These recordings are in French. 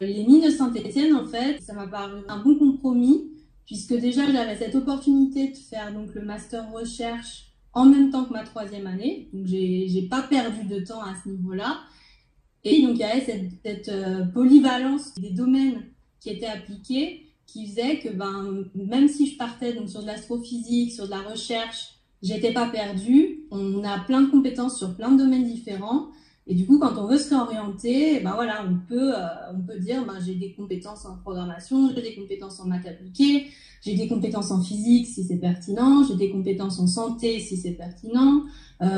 Les mines de Saint-Étienne, en fait, ça m'a paru un bon compromis, puisque déjà j'avais cette opportunité de faire donc le master recherche en même temps que ma troisième année, donc j'ai pas perdu de temps à ce niveau-là. Et donc il y avait cette polyvalence des domaines qui étaient appliqués, qui faisait que même si je partais donc sur de l'astrophysique, sur de la recherche, j'étais pas perdue. On a plein de compétences sur plein de domaines différents. Et du coup, quand on veut se réorienter, voilà, on peut dire, j'ai des compétences en programmation, j'ai des compétences en maths appliquées, j'ai des compétences en physique si c'est pertinent, j'ai des compétences en santé si c'est pertinent,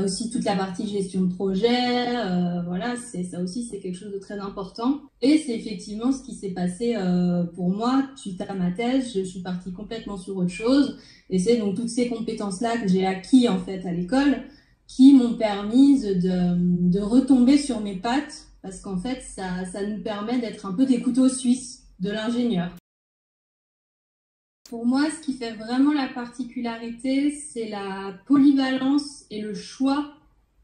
aussi toute la partie gestion de projet, voilà, ça aussi c'est quelque chose de très important. Et c'est effectivement ce qui s'est passé pour moi suite à ma thèse. Je suis partie complètement sur autre chose, et c'est donc toutes ces compétences-là que j'ai acquis en fait à l'école qui m'ont permis de retomber sur mes pattes, parce qu'en fait, ça nous permet d'être un peu des couteaux suisses de l'ingénieur. Pour moi, ce qui fait vraiment la particularité, c'est la polyvalence et le choix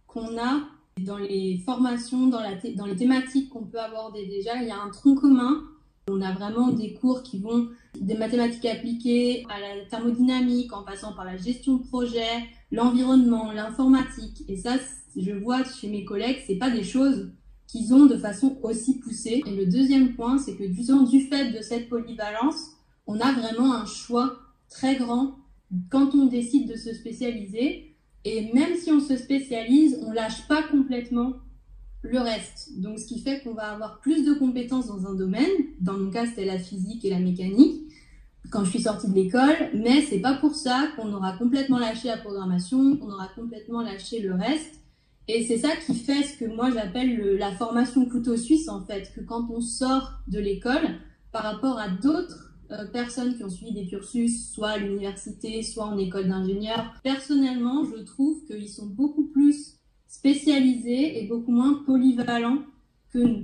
qu'on a dans les formations, dans les thématiques qu'on peut aborder. Déjà, il y a un tronc commun. On a vraiment des cours qui vont des mathématiques appliquées à la thermodynamique, en passant par la gestion de projet, l'environnement, l'informatique. Et ça, je vois chez mes collègues, c'est pas des choses qu'ils ont de façon aussi poussée. Et le deuxième point, c'est que du fait de cette polyvalence, on a vraiment un choix très grand quand on décide de se spécialiser. Et même si on se spécialise, on lâche pas complètement le reste. Donc, ce qui fait qu'on va avoir plus de compétences dans un domaine. Dans mon cas, c'était la physique et la mécanique quand je suis sortie de l'école, mais c'est pas pour ça qu'on aura complètement lâché la programmation, qu'on aura complètement lâché le reste. Et c'est ça qui fait ce que moi j'appelle la formation couteau suisse, en fait, que quand on sort de l'école, par rapport à d'autres personnes qui ont suivi des cursus, soit à l'université, soit en école d'ingénieur, personnellement, je trouve qu'ils sont beaucoup plus spécialisés et beaucoup moins polyvalents que nous.